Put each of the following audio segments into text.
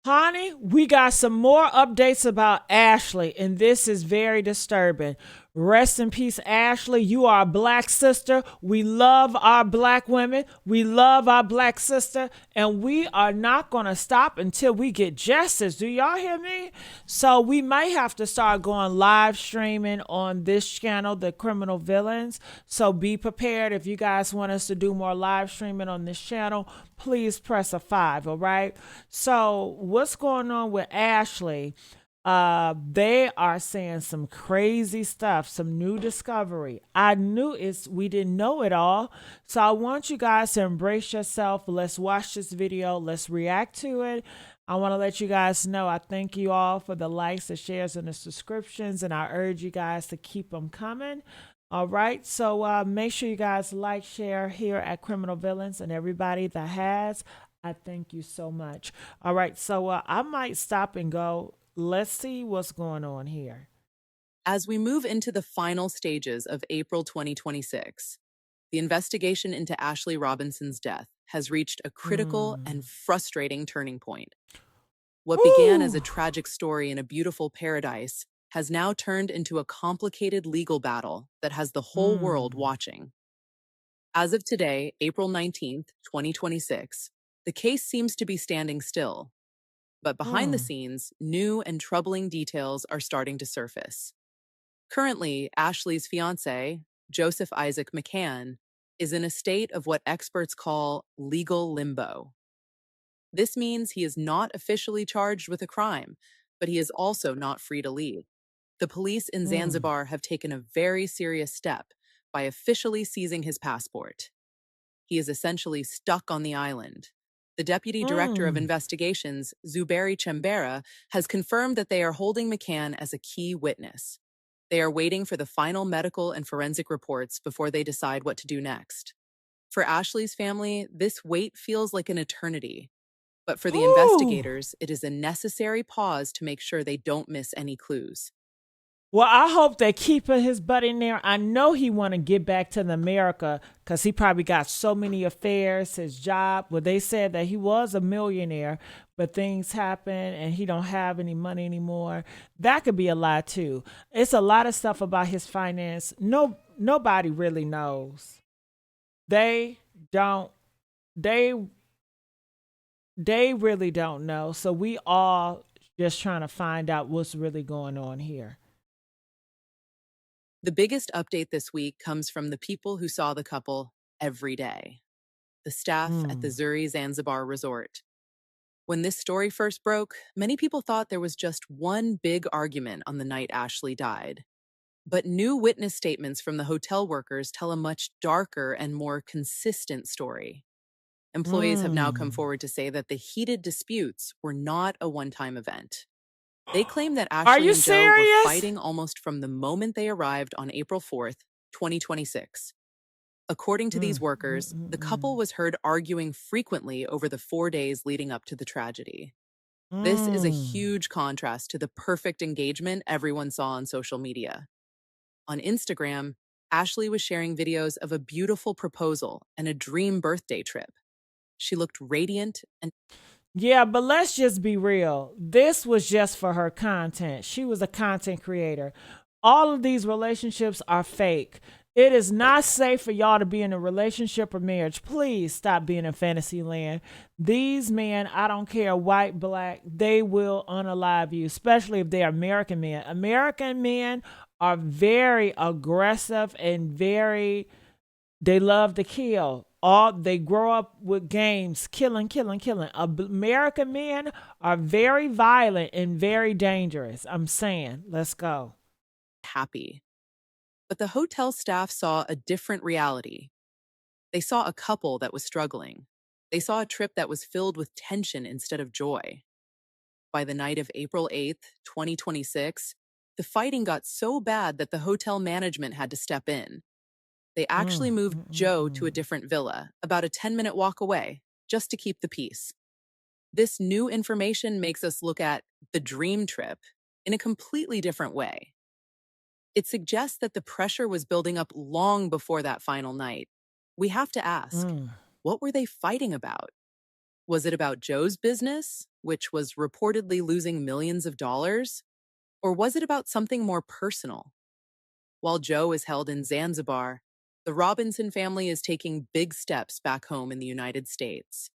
Honey, we got some more updates about Ashlee, and this is very disturbing. Rest in peace, Ashlee. You are a black sister. We love our black women. We love our black sister, and we are not going to stop until we get justice. Do y'all hear me? So we might have to start going live streaming on this channel, The Criminal Villains. So be prepared. If you guys want us to do more live streaming on this channel, please press a 5, all right? So what's going on with Ashlee? They are saying some crazy stuff, some new discovery. We didn't know it all. So I want you guys to embrace yourself. Let's watch this video. Let's react to it. I want to let you guys know I thank you all for the likes, the shares, and the subscriptions, and I urge you guys to keep them coming. All right, so make sure you guys like, share here at Criminal Villains, and everybody that has, I thank you so much. All right, so I might stop and go. Let's see what's going on here. As we move into the final stages of April 2026, the investigation into Ashley Robinson's death has reached a critical Mm. and frustrating turning point. What began as Ooh. a tragic story in a beautiful paradise has now turned into a complicated legal battle that has the whole world Mm. watching. As of today, April 19th, 2026, the case seems to be standing still, but behind the Mm. scenes, new and troubling details are starting to surface. Currently, Ashley's fiance, Joseph Isaac McCann, is in a state of what experts call legal limbo. This means he is not officially charged with a crime, but he is also not free to leave. The police in Mm. Zanzibar have taken a very serious step by officially seizing his passport. He is essentially stuck on the island. The Deputy Director of Mm. Investigations, Zuberi Chembera, has confirmed that they are holding McCann as a key witness. They are waiting for the final medical and forensic reports before they decide what to do next. For Ashley's family, this wait feels like an eternity. But for the Ooh. investigators, it is a necessary pause to make sure they don't miss any clues. Well, I hope they keep his butt in there. I know he want to get back to the America because he probably got so many affairs, his job. Well, they said that he was a millionaire, but things happen and he don't have any money anymore. That could be a lie too. It's a lot of stuff about his finance. Nobody really knows. They don't. They they really don't know. So we all just trying to find out what's really going on here. The biggest update this week comes from the people who saw the couple every day, the staff at the Mm. Zuri Zanzibar resort. When this story first broke, many people thought there was just one big argument on the night Ashley died. But new witness statements from the hotel workers tell a much darker and more consistent story. Employees have now come Mm. forward to say that the heated disputes were not a one time event. They claim that Are Ashley you and Joe were serious? fighting almost from the moment they arrived on April 4th, 2026. According to these Mm, mm, workers, the couple mm, was heard arguing frequently over the 4 days leading up to the tragedy. This is a mm. huge contrast to the perfect engagement everyone saw on social media. On Instagram, Ashley was sharing videos of a beautiful proposal and a dream birthday trip. She looked radiant and Yeah, but let's just be real. This was just for her content. She was a content creator. All of these relationships are fake. It is not safe for y'all to be in a relationship or marriage. Please stop being in fantasy land. These men, I don't care, white, black, they will unalive you, especially if they're American men. American men are very aggressive and they love to kill. All they grow up with games, killing, killing, killing. American men are very violent and very dangerous. I'm saying, let's go. happy. But the hotel staff saw a different reality. They saw a couple that was struggling. They saw a trip that was filled with tension instead of joy. By the night of April 8th, 2026, the fighting got so bad that the hotel management had to step in. They actually Mm, moved mm, mm, Joe to a mm. different villa, about a 10-minute walk away, just to keep the peace. This new information makes us look at the dream trip in a completely different way. It suggests that the pressure was building up long before that final night. We have to ask, Mm. what were they fighting about? Was it about Joe's business, which was reportedly losing millions of dollars? Or was it about something more personal? While Joe is held in Zanzibar, the Robinson family is taking big steps back home in the United States.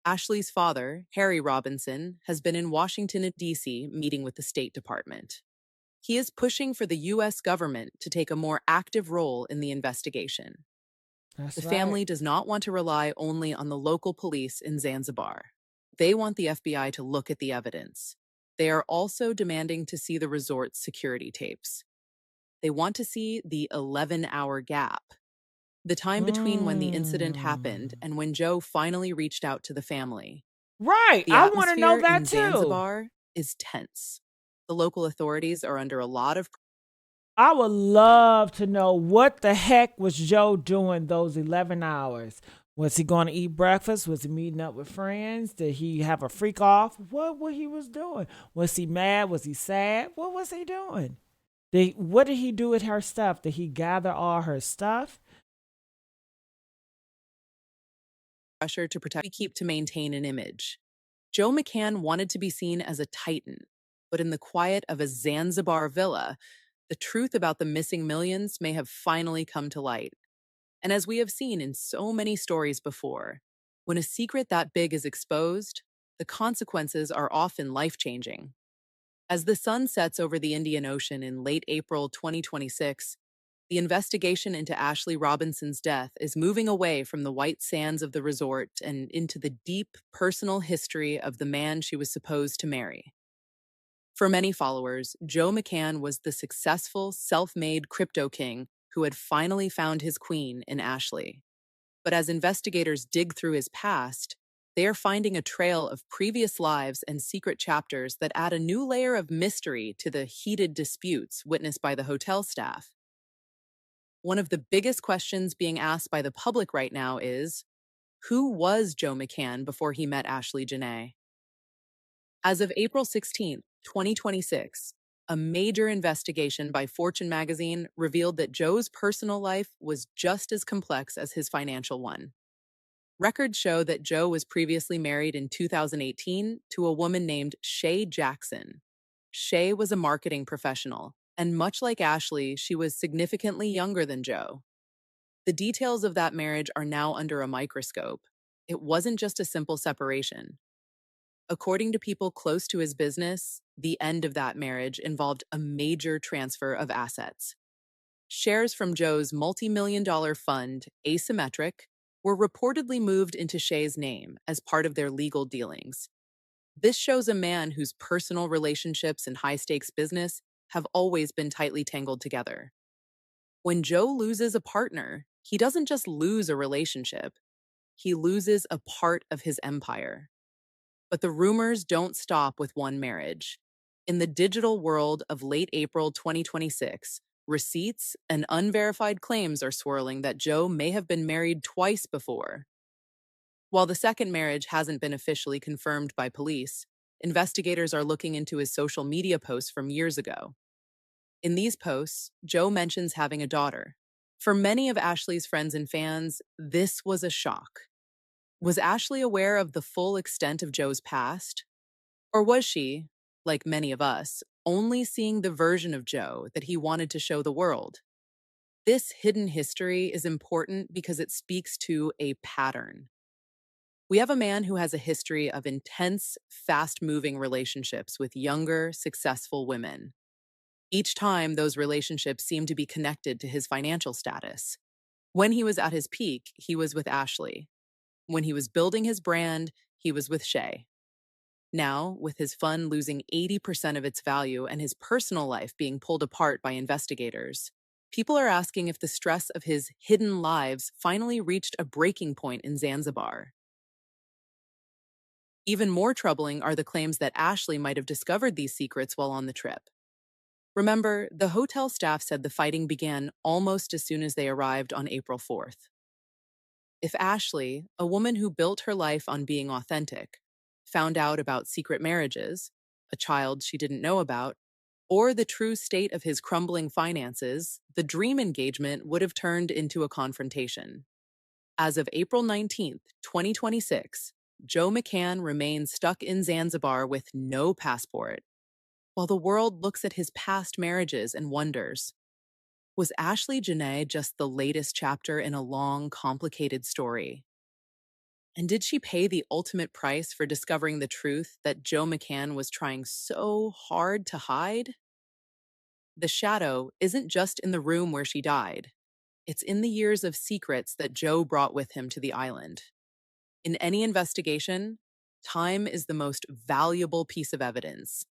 Ashlee's father, Harry Robinson, has been in Washington, D.C., meeting with the State Department. He is pushing for the U.S. government to take a more active role in the investigation. The That's right. family does not want to rely only on the local police in Zanzibar. They want the FBI to look at the evidence. They are also demanding to see the resort's security tapes. They want to see the 11-hour gap, the time between when the incident happened Mm. and when Joe finally reached out to the family. Right. The I want to know atmosphere that in too. Zanzibar is tense. The local authorities are under a lot of I would love to know what the heck was Joe doing those 11 hours. Was he going to eat breakfast? Was he meeting up with friends? Did he have a freak off? What he was doing? Was he mad? Was he sad? What was he doing? What did he do with her stuff? Did he gather all her stuff? pressure to protect we keep to maintain an image. Joe McCann wanted to be seen as a titan, but in the quiet of a Zanzibar villa, the truth about the missing millions may have finally come to light. And as we have seen in so many stories before, when a secret that big is exposed, the consequences are often life-changing. As the sun sets over the Indian Ocean in late April 2026, the investigation into Ashlee Robinson's death is moving away from the white sands of the resort and into the deep personal history of the man she was supposed to marry. For many followers, Joe McCann was the successful, self-made crypto king who had finally found his queen in Ashlee. But as investigators dig through his past, they are finding a trail of previous lives and secret chapters that add a new layer of mystery to the heated disputes witnessed by the hotel staff. One of the biggest questions being asked by the public right now is, who was Joe McCann before he met Ashlee Jenae? As of April 16th, 2026, a major investigation by Fortune magazine revealed that Joe's personal life was just as complex as his financial one. Records show that Joe was previously married in 2018 to a woman named Shay Jackson. Shay was a marketing professional, and much like Ashlee, she was significantly younger than Joe. The details of that marriage are now under a microscope. It wasn't just a simple separation. According to people close to his business, the end of that marriage involved a major transfer of assets. Shares from Joe's multi-million-dollar fund, Asymmetric, were reportedly moved into Shay's name as part of their legal dealings. This shows a man whose personal relationships and high-stakes business have always been tightly tangled together. When Joe loses a partner, he doesn't just lose a relationship, he loses a part of his empire. But the rumors don't stop with one marriage. In the digital world of late April 2026, receipts and unverified claims are swirling that Joe may have been married twice before. While the second marriage hasn't been officially confirmed by police, investigators are looking into his social media posts from years ago. In these posts, Joe mentions having a daughter. For many of Ashlee's friends and fans, this was a shock. Was Ashlee aware of the full extent of Joe's past? Or was she, like many of us, only seeing the version of Joe that he wanted to show the world? This hidden history is important because it speaks to a pattern. We have a man who has a history of intense, fast-moving relationships with younger, successful women. Each time, those relationships seem to be connected to his financial status. When he was at his peak, he was with Ashlee. When he was building his brand, he was with Shay. Now, with his fund losing 80% of its value and his personal life being pulled apart by investigators, people are asking if the stress of his hidden lives finally reached a breaking point in Zanzibar. Even more troubling are the claims that Ashlee might have discovered these secrets while on the trip. Remember, the hotel staff said the fighting began almost as soon as they arrived on April 4th. If Ashlee, a woman who built her life on being authentic, found out about secret marriages, a child she didn't know about, or the true state of his crumbling finances, the dream engagement would have turned into a confrontation. As of April 19th, 2026, Joe McCann remains stuck in Zanzibar with no passport, while the world looks at his past marriages and wonders, was Ashlee Jenae just the latest chapter in a long, complicated story? And did she pay the ultimate price for discovering the truth that Joe McCann was trying so hard to hide? The shadow isn't just in the room where she died. It's in the years of secrets that Joe brought with him to the island. In any investigation, time is the most valuable piece of evidence.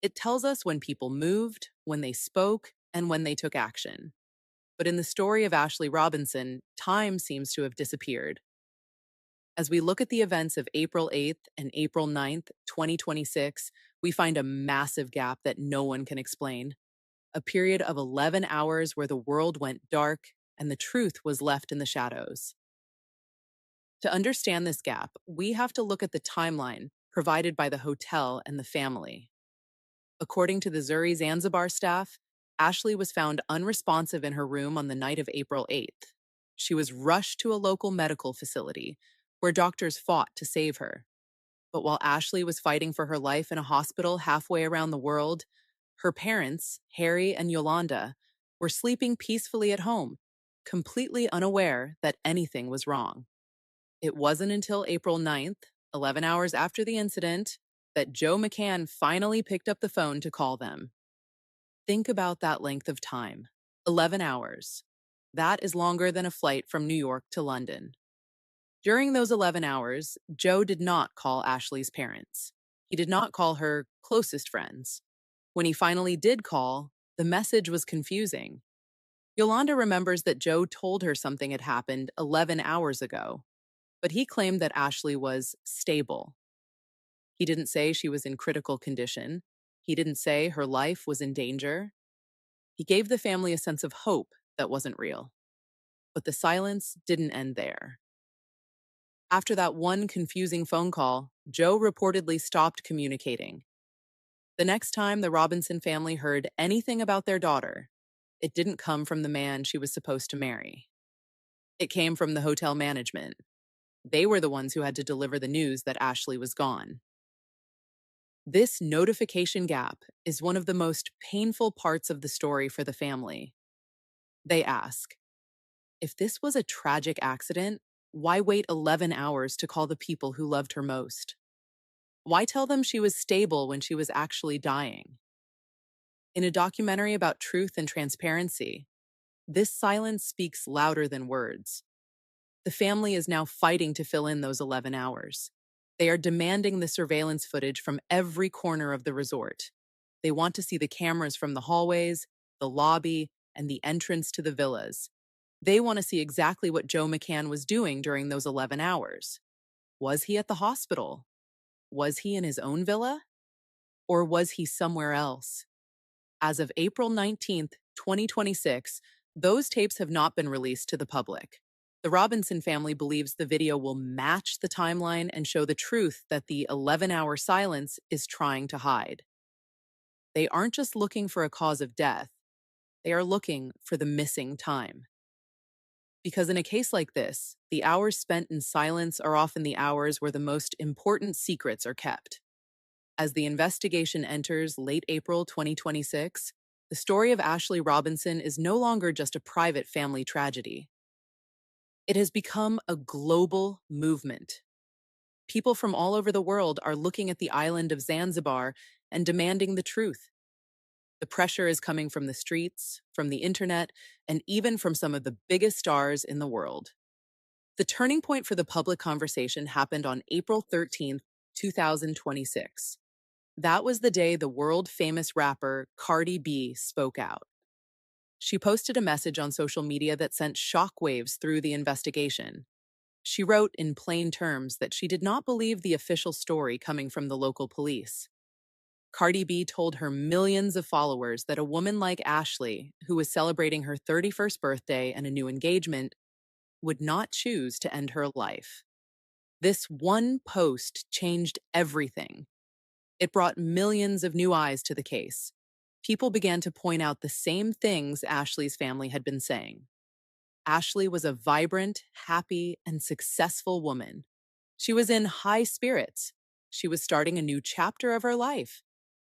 It tells us when people moved, when they spoke, and when they took action. But in the story of Ashlee Robinson, time seems to have disappeared. As we look at the events of April 8th and April 9th, 2026, we find a massive gap that no one can explain. A period of 11 hours where the world went dark and the truth was left in the shadows. To understand this gap, we have to look at the timeline provided by the hotel and the family. According to the Zuri Zanzibar staff, Ashlee was found unresponsive in her room on the night of April 8th. She was rushed to a local medical facility where doctors fought to save her. But while Ashlee was fighting for her life in a hospital halfway around the world, her parents, Harry and Yolanda, were sleeping peacefully at home, completely unaware that anything was wrong. It wasn't until April 9th, 11 hours after the incident, that Joe McCann finally picked up the phone to call them. Think about that length of time. 11 hours. That is longer than a flight from New York to London. During those 11 hours, Joe did not call Ashlee's parents. He did not call her closest friends. When he finally did call, the message was confusing. Yolanda remembers that Joe told her something had happened 11 hours ago, but he claimed that Ashlee was stable. He didn't say she was in critical condition. He didn't say her life was in danger. He gave the family a sense of hope that wasn't real. But the silence didn't end there. After that one confusing phone call, Joe reportedly stopped communicating. The next time the Robinson family heard anything about their daughter, it didn't come from the man she was supposed to marry. It came from the hotel management. They were the ones who had to deliver the news that Ashlee was gone. This notification gap is one of the most painful parts of the story for the family. They ask, if this was a tragic accident, why wait 11 hours to call the people who loved her most? Why tell them she was stable when she was actually dying? In a documentary about truth and transparency, this silence speaks louder than words. The family is now fighting to fill in those 11 hours. They are demanding the surveillance footage from every corner of the resort. They want to see the cameras from the hallways, the lobby, and the entrance to the villas. They want to see exactly what Joe McCann was doing during those 11 hours. Was he at the hospital? Was he in his own villa? Or was he somewhere else? As of April 19th, 2026, those tapes have not been released to the public. The Robinson family believes the video will match the timeline and show the truth that the 11-hour silence is trying to hide. They aren't just looking for a cause of death, they are looking for the missing time. Because in a case like this, the hours spent in silence are often the hours where the most important secrets are kept. As the investigation enters late April 2026, the story of Ashlee Robinson is no longer just a private family tragedy. It has become a global movement. People from all over the world are looking at the island of Zanzibar and demanding the truth. The pressure is coming from the streets, from the internet, and even from some of the biggest stars in the world. The turning point for the public conversation happened on April 13th, 2026. That was the day the world-famous rapper Cardi B spoke out. She posted a message on social media that sent shockwaves through the investigation. She wrote in plain terms that she did not believe the official story coming from the local police. Cardi B told her millions of followers that a woman like Ashlee, who was celebrating her 31st birthday and a new engagement, would not choose to end her life. This one post changed everything. It brought millions of new eyes to the case. People began to point out the same things Ashlee's family had been saying. Ashlee was a vibrant, happy, and successful woman. She was in high spirits. She was starting a new chapter of her life.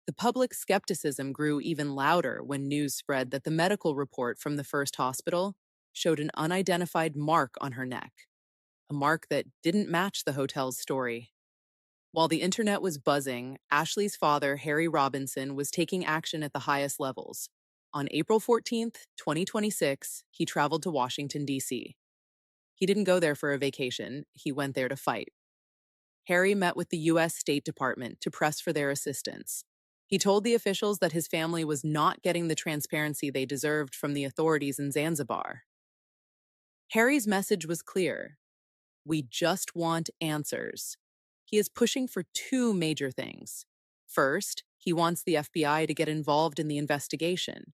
The public skepticism grew even louder when news spread that the medical report from the first hospital showed an unidentified mark on her neck, a mark that didn't match the hotel's story. While the internet was buzzing, Ashlee's father, Harry Robinson, was taking action at the highest levels. On April 14th, 2026, he traveled to Washington, D.C. He didn't go there for a vacation, he went there to fight. Harry met with the U.S. State Department to press for their assistance. He told the officials that his family was not getting the transparency they deserved from the authorities in Zanzibar. Harry's message was clear: we just want answers. He is pushing for two major things. First, he wants the FBI to get involved in the investigation.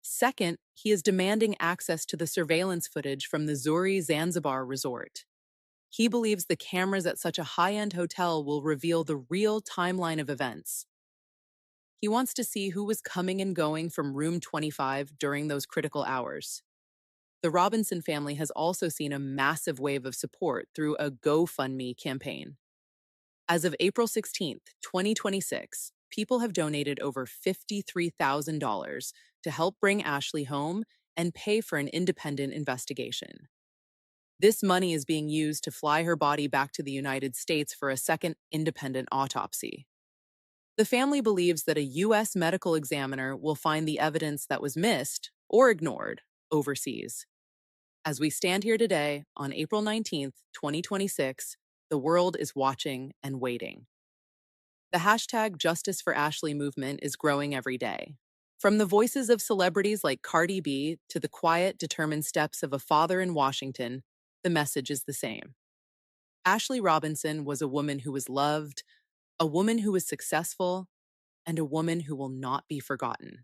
Second, he is demanding access to the surveillance footage from the Zuri Zanzibar resort. He believes the cameras at such a high-end hotel will reveal the real timeline of events. He wants to see who was coming and going from room 25 during those critical hours. The Robinson family has also seen a massive wave of support through a GoFundMe campaign. As of April 16th, 2026, people have donated over $53,000 to help bring Ashlee home and pay for an independent investigation. This money is being used to fly her body back to the United States for a second independent autopsy. The family believes that a U.S. medical examiner will find the evidence that was missed or ignored overseas. As we stand here today, on April 19th, 2026, the world is watching and waiting. The hashtag Justice for Ashlee movement is growing every day. From the voices of celebrities like Cardi B to the quiet, determined steps of a father in Washington, the message is the same. Ashlee Robinson was a woman who was loved, a woman who was successful, and a woman who will not be forgotten.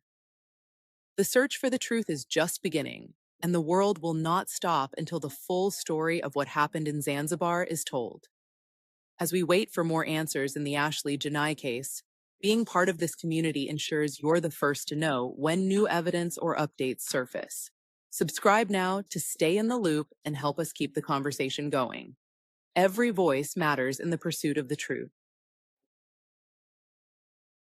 The search for the truth is just beginning, and the world will not stop until the full story of what happened in Zanzibar is told. As we wait for more answers in the Ashlee Jenae case, being part of this community ensures you're the first to know when new evidence or updates surface. Subscribe now to stay in the loop and help us keep the conversation going. Every voice matters in the pursuit of the truth.